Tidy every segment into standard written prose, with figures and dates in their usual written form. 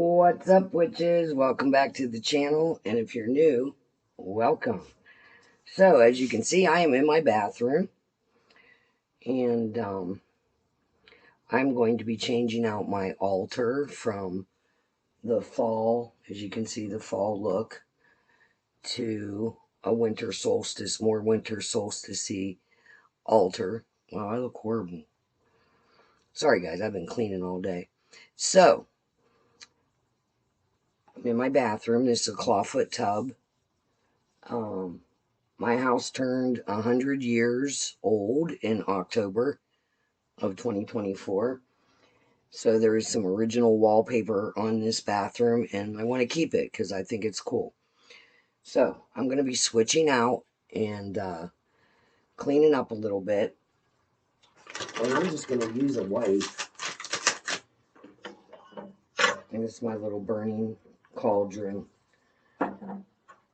What's up, witches? Welcome back to the channel, and if you're new, welcome. So, as you can see, I am in my bathroom, and I'm going to be changing out my altar from the fall, as you can see, the fall look, to a winter solstice, more winter solstice-y altar. Wow, I look horrible. Sorry, guys, I've been cleaning all day. So, I'm in my bathroom. This is a clawfoot tub. My house turned 100 years old in October of 2024. So there is some original wallpaper on this bathroom, and I want to keep it because I think it's cool. So I'm going to be switching out and cleaning up a little bit. And I'm just going to use a wipe. And this is my little burning cauldron.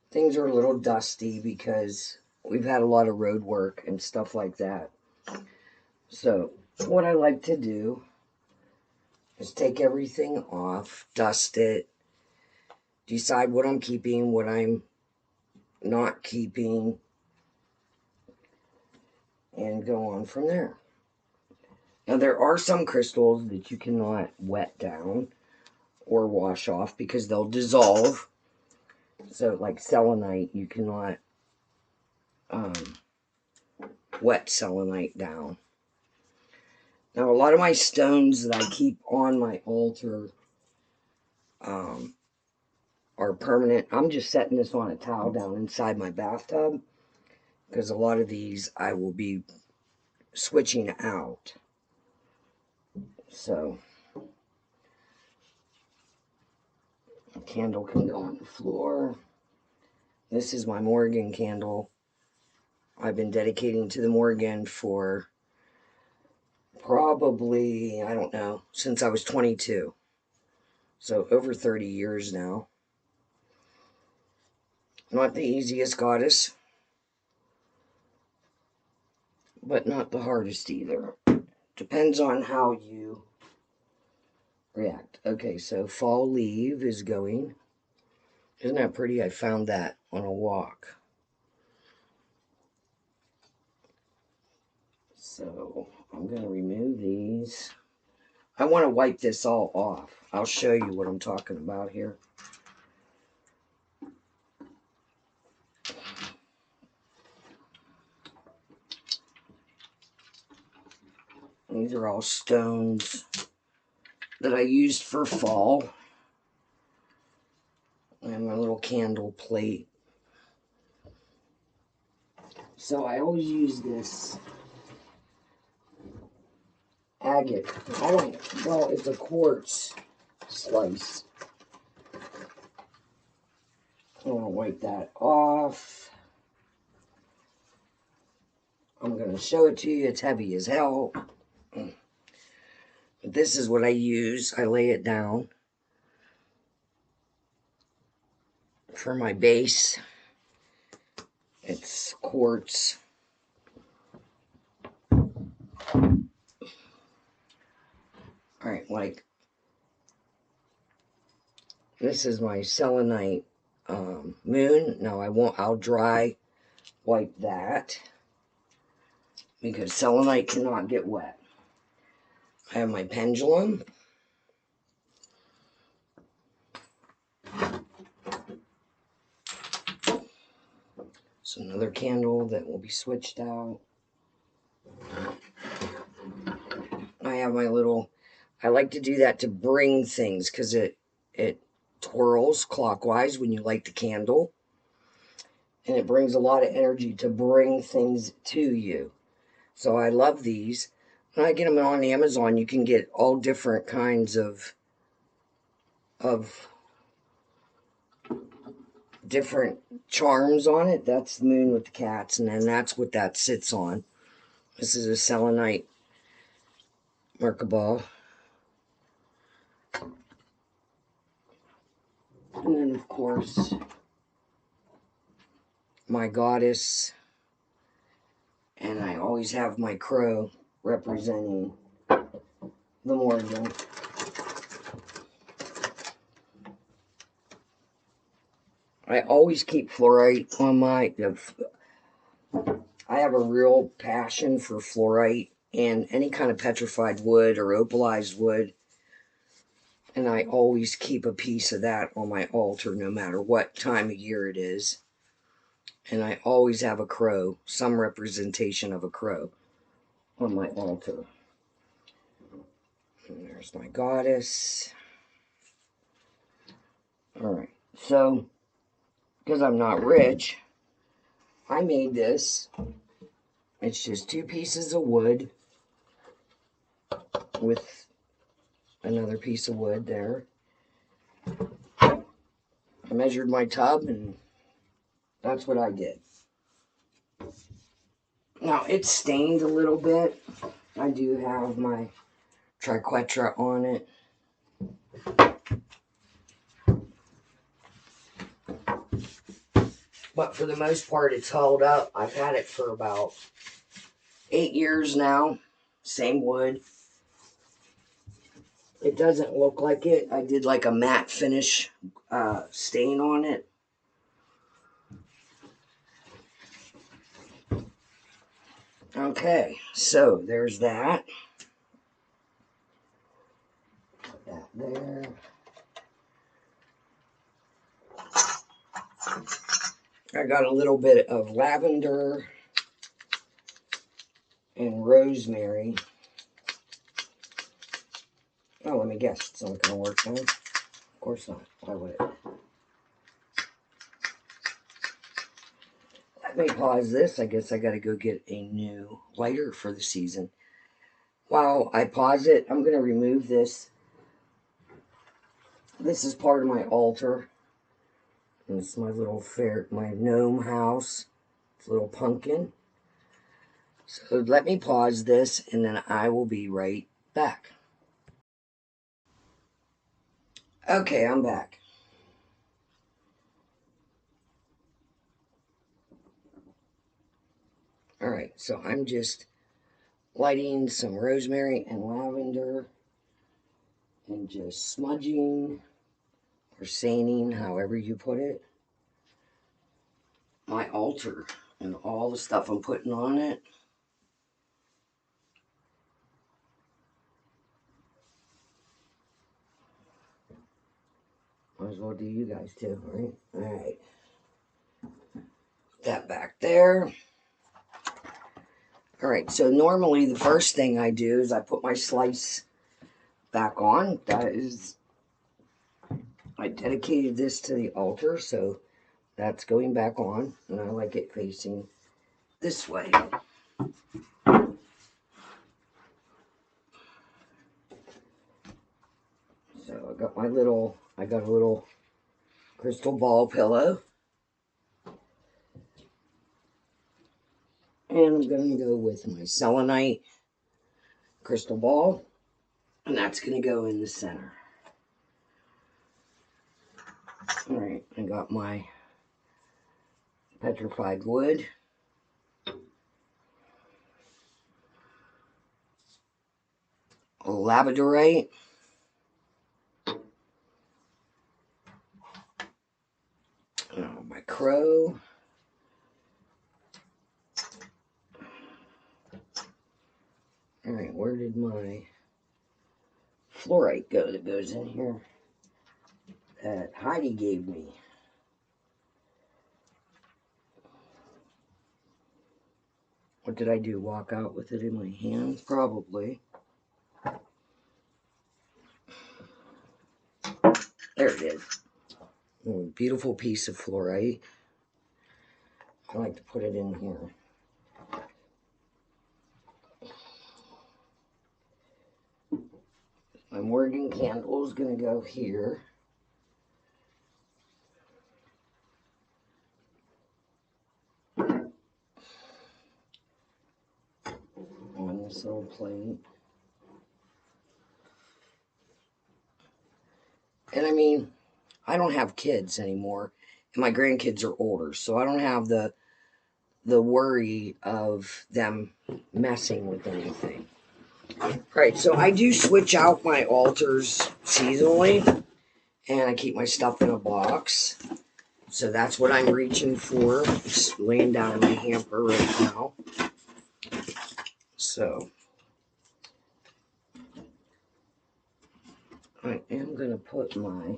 Things are a little dusty because we've had a lot of road work and stuff like that. So what I like to do is take everything off, dust it, decide what I'm keeping, what I'm not keeping, and go on from there. Now, there are some crystals that you cannot wet down or wash off because they'll dissolve. So, like selenite, you cannot wet selenite down. Now, a lot of my stones that I keep on my altar are permanent. I'm just setting this on a towel down inside my bathtub because a lot of these I will be switching out. So, a candle can go on the floor. This is my Morgan candle. I've been dedicating to the Morgan for probably, I don't know, since I was 22. So over 30 years now. Not the easiest goddess, but not the hardest either. Depends on how you react. Okay, so fall leaf is going. Isn't that pretty? I found that on a walk. So I'm going to remove these. I want to wipe this all off. I'll show you what I'm talking about here. These are all stones that I used for fall. And my little candle plate. So I always use this agate. Well, it's a quartz slice. I want to wipe that off. I'm going to show it to you. It's heavy as hell. But this is what I use. I lay it down for my base. It's quartz. Alright, like, this is my selenite moon. Now I'll dry wipe that because selenite cannot get wet. I have my pendulum. It's another candle that will be switched out. I have my little, I like to do that to bring things because it twirls clockwise when you light the candle. And it brings a lot of energy to bring things to you. So I love these. When I get them on Amazon, you can get all different kinds of different charms on it. That's the moon with the cats, and then that's what that sits on. This is a selenite Merkabah. And then, of course, my goddess. And I always have my crow representing the Morgan. I always keep fluorite on my... I have a real passion for fluorite and any kind of petrified wood or opalized wood. And I always keep a piece of that on my altar no matter what time of year it is. And I always have a crow, some representation of a crow on my altar. And there's my goddess. Alright, so, because I'm not rich, I made this. It's just 2 pieces of wood with another piece of wood there. I measured my tub and that's what I did. Now, it's stained a little bit. I do have my triquetra on it. But for the most part, it's held up. I've had it for about 8 years now. Same wood. It doesn't look like it. I did like a matte finish stain on it. Okay, so there's that. Put that there. I got a little bit of lavender and rosemary. Oh, let me guess. It's not going to work then. Of course not. Why would it? Let me pause this. I guess I got to go get a new lighter for the season. While I pause it, I'm going to remove this. This is part of my altar. And it's my little my gnome house. It's a little pumpkin. So let me pause this and then I will be right back. Okay, I'm back. Alright, so I'm just lighting some rosemary and lavender and just smudging or sanding, however you put it, my altar and all the stuff I'm putting on it. Might as well do you guys too, right? Alright. Put that back there. Alright, so normally the first thing I do is I put my slice back on. That is, I dedicated this to the altar, so that's going back on. And I like it facing this way. So I got a little crystal ball pillow. And I'm going to go with my selenite crystal ball. And that's going to go in the center. Alright, I got my petrified wood. Labradorite. My crow. Alright, where did my fluorite go that goes in here? That Heidi gave me. What did I do? Walk out with it in my hand? Probably. There it is. Beautiful piece of fluorite. I like to put it in here. My Morgan candle is going to go here. On this little plate. And I mean, I don't have kids anymore. And my grandkids are older, so I don't have the worry of them messing with anything. Right, so I do switch out my altars seasonally, and I keep my stuff in a box. So that's what I'm reaching for. It's laying down in my hamper right now. So I am going to put my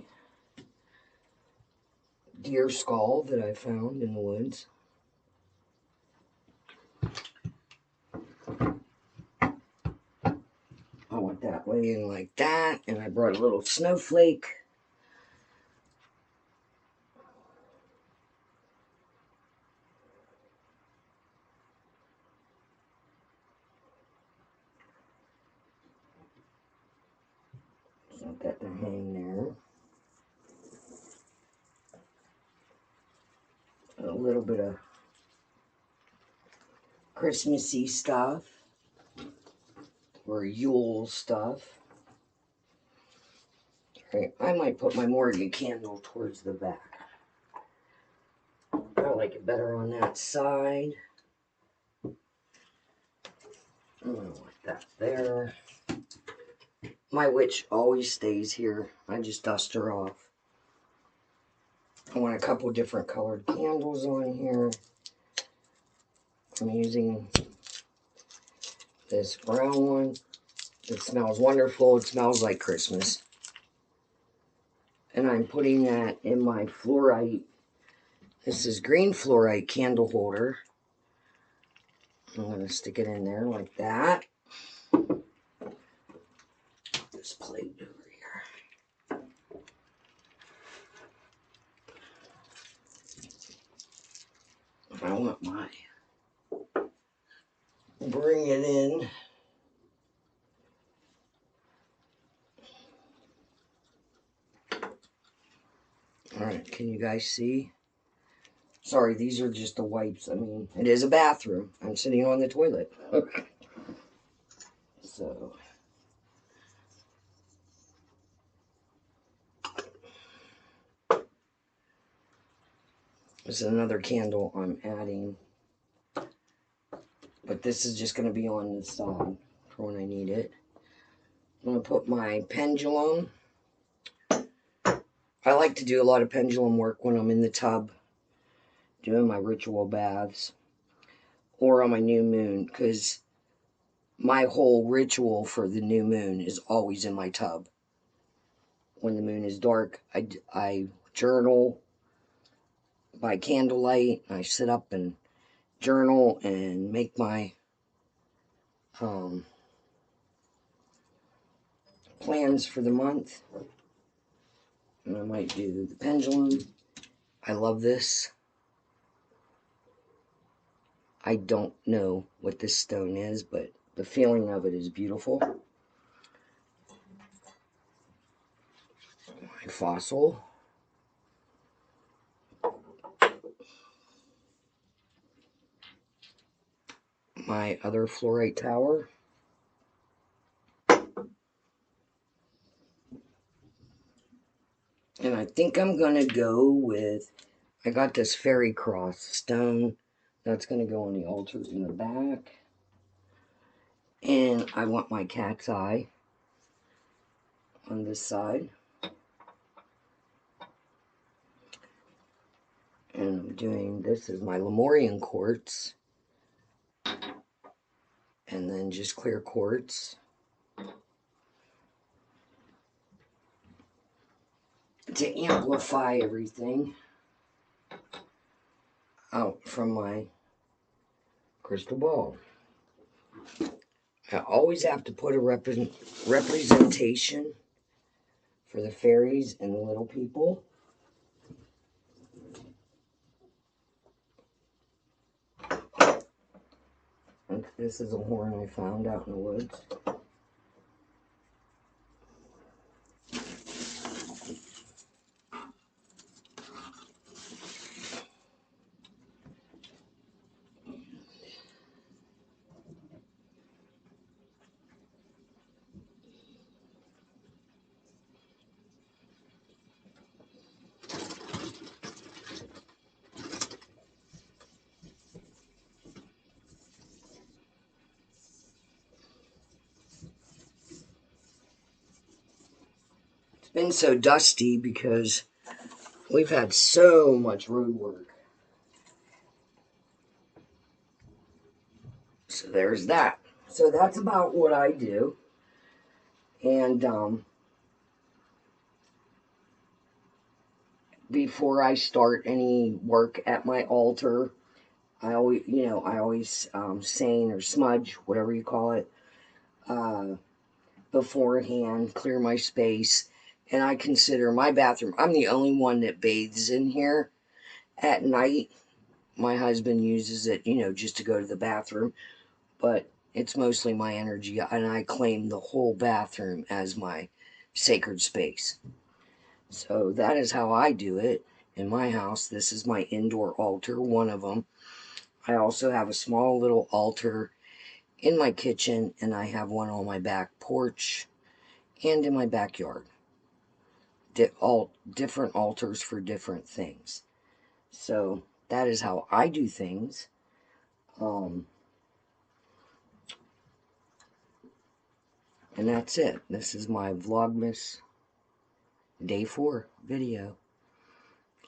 deer skull that I found in the woods. I want that laying like that, and I brought a little snowflake. So I've got to hang there. A little bit of Christmassy stuff, or Yule stuff. Right, I might put my Morgan candle towards the back. I like it better on that side. I don't want that there. My witch always stays here. I just dust her off. I want a couple different colored candles on here. I'm using this brown one. It smells wonderful. It smells like Christmas. And I'm putting that in my fluorite. This is green fluorite candle holder. I'm going to stick it in there like that. This plate over here. I want my, bring it in. Alright, can you guys see? Sorry, these are just the wipes. I mean, it is a bathroom. I'm sitting on the toilet. So, this is another candle I'm adding. But this is just going to be on the side for when I need it. I'm going to put my pendulum. I like to do a lot of pendulum work when I'm in the tub doing my ritual baths or on my new moon, because my whole ritual for the new moon is always in my tub. When the moon is dark, I journal by candlelight. I sit up and journal and make my plans for the month. And I might do the pendulum. I love this. I don't know what this stone is, but the feeling of it is beautiful. My fossil. My other fluorite tower. And I think I'm going to go with, I got this fairy cross stone. That's going to go on the altar in the back. And I want my cat's eye on this side. And I'm doing, this is my Lemurian quartz. And then just clear quartz. To amplify everything out from my crystal ball. I always have to put a representation for the fairies and the little people. And this is a horn I found out in the woods. Been so dusty because We've had so much road work. So there's that. So that's about what I do. And before I start any work at my altar, I always stain or smudge, whatever you call it, beforehand, clear my space. And I consider my bathroom, I'm the only one that bathes in here at night. My husband uses it, just to go to the bathroom, but it's mostly my energy, and I claim the whole bathroom as my sacred space. So that is how I do it in my house. This is my indoor altar, one of them. I also have a small little altar in my kitchen, and I have one on my back porch and in my backyard. All different altars for different things. So that is how I do things. And that's it. This is my Vlogmas Day 4 video.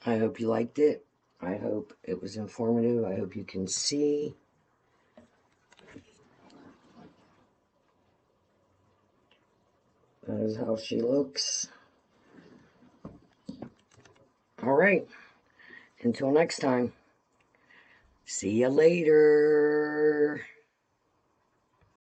I hope you liked it. I hope it was informative. I hope you can see. That is how she looks. Alright. Until next time. See you later.